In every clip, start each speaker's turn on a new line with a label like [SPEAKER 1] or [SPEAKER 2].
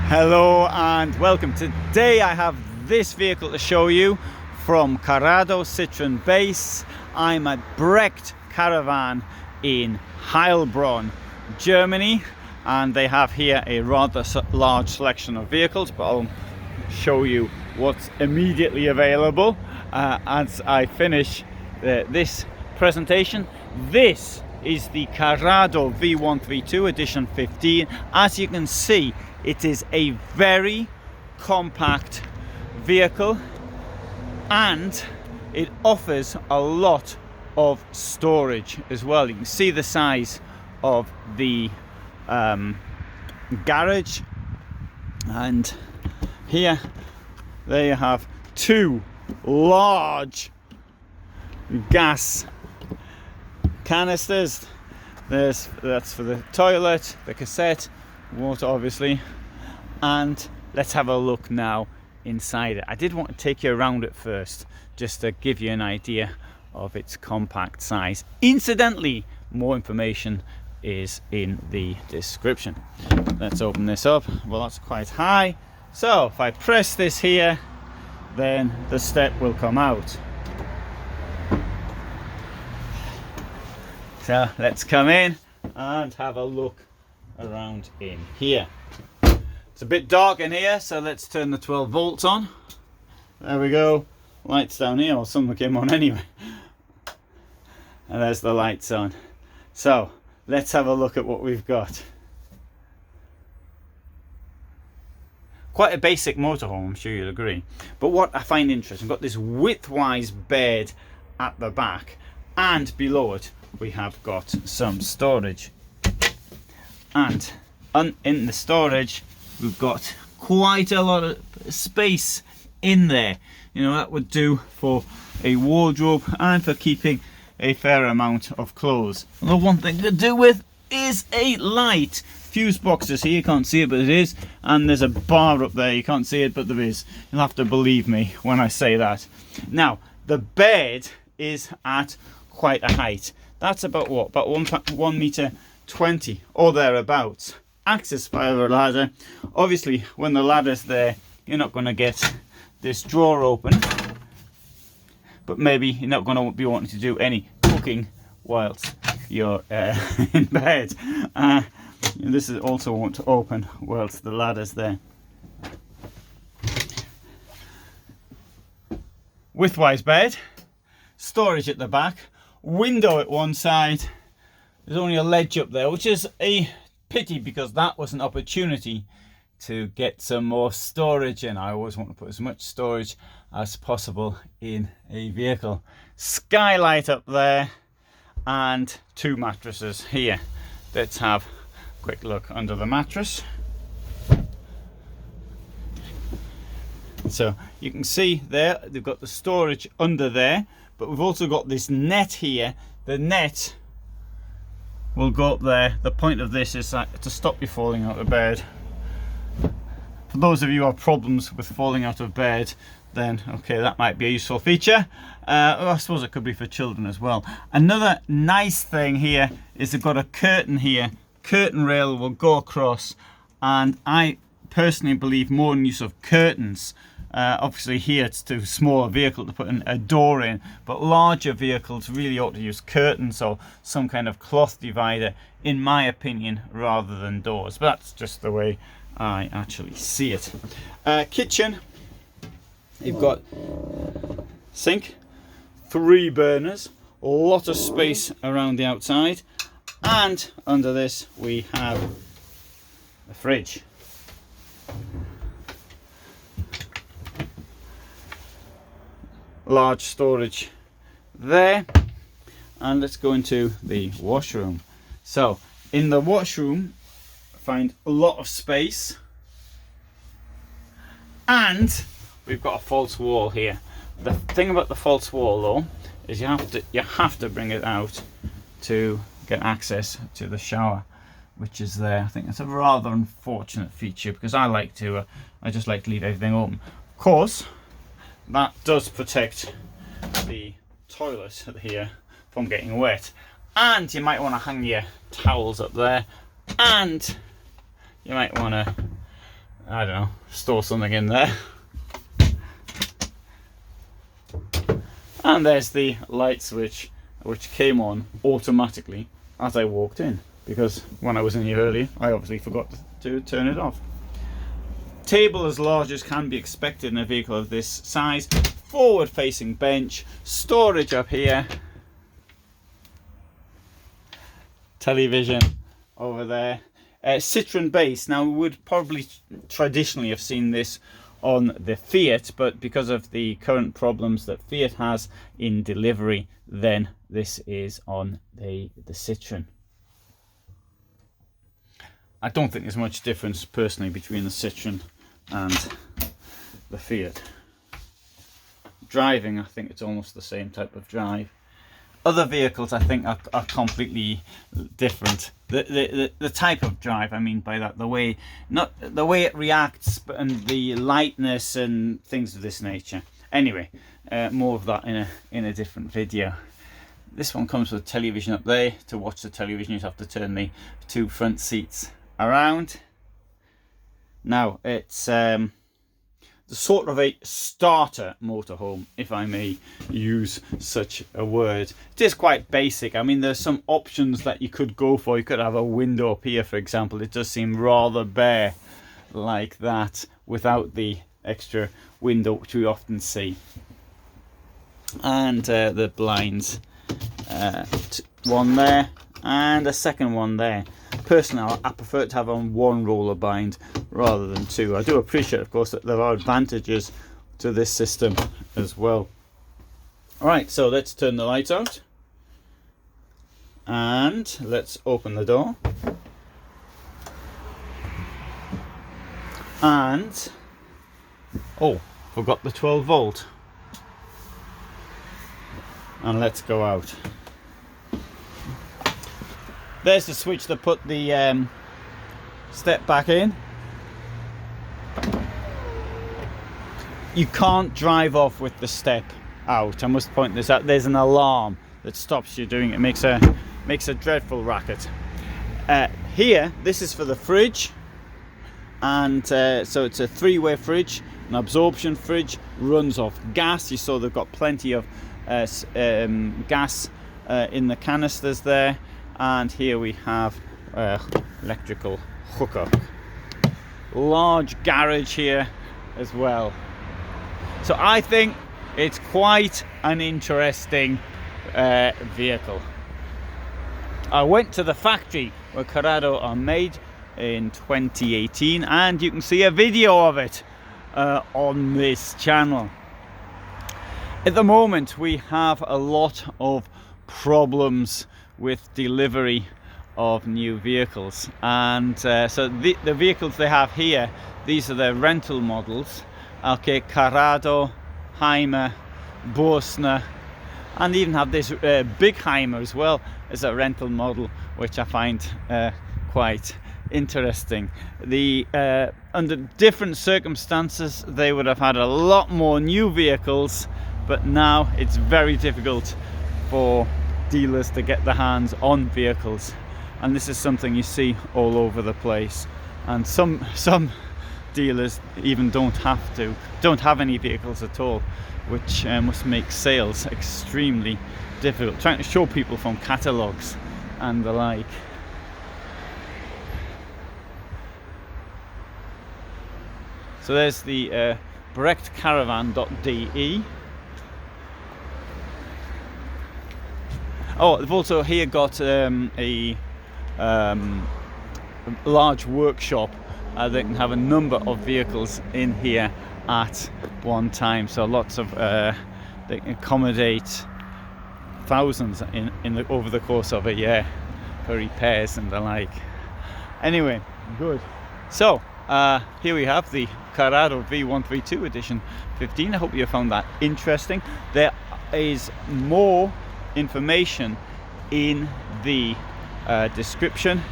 [SPEAKER 1] Hello and welcome. Today I have this vehicle to show you from Carado Citroën base. I'm at Brecht Caravan in Heilbronn, Germany, and they have here a rather large selection of vehicles, but I'll show you what's immediately available as I finish this presentation. This is the Carado V132 edition 15. As you can see, it is a very compact vehicle and it offers a lot of storage as well. You can see the size of the garage, and here there you have two large gas canisters. That's for the toilet, the cassette, water obviously, and let's have a look now inside it. I did want to take you around it first just to give you an idea of its compact size. Incidentally, more information is in the description. Let's open this up. Well, that's quite high, so if I press this here, then the step will come out. So let's come in and have a look around in here. It's a bit dark in here, so let's turn the 12 volts on. There we go. Lights down here, or some came on anyway. And there's the lights on. So let's have a look at what we've got. Quite a basic motorhome, I'm sure you'll agree. But what I find interesting, we've got this widthwise bed at the back, and below it we have got some storage. And in the storage we've got quite a lot of space in there. You know, that would do for a wardrobe and for keeping a fair amount of clothes. The one thing to do with is a light. Fuse boxes here, you can't see it but it is, and there's a bar up there, you can't see it but there is. You'll have to believe me when I say that. Now the bed is at quite a height. That's about what? About 1 meter 20 or thereabouts. Access via a ladder. Obviously when the ladder's there, you're not going to get this drawer open, but maybe you're not going to be wanting to do any cooking whilst you're in bed. This is also won't open whilst the ladder's there. Widthwise bed, storage at the back, window at one side. There's only a ledge up there, which is a pity because that was an opportunity to get some more storage in. I always want to put as much storage as possible in a vehicle. Skylight up there and two mattresses here. Let's have a quick look under the mattress. So you can see there they've got the storage under there, but we've also got this net here. The net will go up there. The point of this is to stop you falling out of bed. For those of you who have problems with falling out of bed, then okay, that might be a useful feature. I suppose it could be for children as well. Another nice thing here is they've got a curtain here. Curtain rail will go across, and I personally believe more in use of curtains. Obviously here it's too small a vehicle to put a door in, but larger vehicles really ought to use curtains or some kind of cloth divider, in my opinion, rather than doors. But that's just the way I actually see it. Kitchen, you've got sink, 3 burners, a lot of space around the outside, and under this we have a fridge. Large storage there, and let's go into the washroom. So in the washroom find a lot of space, and we've got a false wall here. The thing about the false wall though is you have to bring it out to get access to the shower, which is there. I think that's a rather unfortunate feature because I just like to leave everything open. Of course, that does protect the toilet here from getting wet, and you might want to hang your towels up there, and you might want to I don't know, store something in there. And there's the light switch, which came on automatically as I walked in, because when I was in here earlier I obviously forgot to turn it off. Table as large as can be expected in a vehicle of this size. Forward facing bench, storage up here, television over there. Citroën base. Now we would probably traditionally have seen this on the Fiat, but because of the current problems that Fiat has in delivery, then this is on the Citroën. I don't think there's much difference personally between the Citroën and the Fiat. Driving, I think it's almost the same type of drive. Other vehicles I think are completely different. The type of drive, I mean by that, the way it reacts, and the lightness and things of this nature. Anyway, more of that in a different video. This one comes with television up there. To watch the television you have to turn the two front seats around. Now it's the sort of a starter motorhome, if I may use such a word. It is quite basic. I mean, there's some options that you could go for. You could have a window up here, for example. It does seem rather bare like that without the extra window, which we often see. And the blinds, one there and a second one there. Personally, I prefer to have on one roller bind rather than two. I do appreciate, of course, that there are advantages to this system as well. Alright, so let's turn the lights out and let's open the door. And oh, forgot the 12 volt. And let's go out. There's the switch that put the step back in. You can't drive off with the step out. I must point this out. There's an alarm that stops you doing it. It makes a dreadful racket. Here, this is for the fridge, and so it's a three-way fridge, an absorption fridge, runs off gas. You saw they've got plenty of gas in the canisters there. And here we have electrical hookup. Large garage here as well. So I think it's quite an interesting vehicle. I went to the factory where Carado are made in 2018, and you can see a video of it on this channel. At the moment we have a lot of problems with delivery of new vehicles, and so the vehicles they have here, these are their rental models. Okay, Carado, Heimer, Bosner, and they even have this big Heimer as well as a rental model, which I find quite interesting. Under different circumstances they would have had a lot more new vehicles, but now it's very difficult for dealers to get their hands on vehicles, and this is something you see all over the place. And some dealers even don't have any vehicles at all, which must make sales extremely difficult, trying to show people from catalogs and the like. So there's the brechtcaravan.de. Oh, they've also here got a large workshop. They can have a number of vehicles in here at one time. So lots of they can accommodate thousands over the course of a year for repairs and the like. Anyway, good. So here we have the Carado V132 edition 15. I hope you found that interesting. There is more information in the description,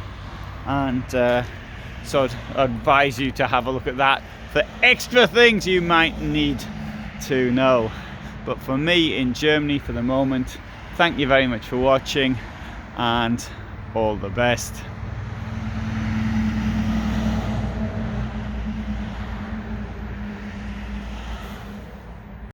[SPEAKER 1] and so I'd advise you to have a look at that for extra things you might need to know. But for me in Germany for the moment, thank you very much for watching, and all the best.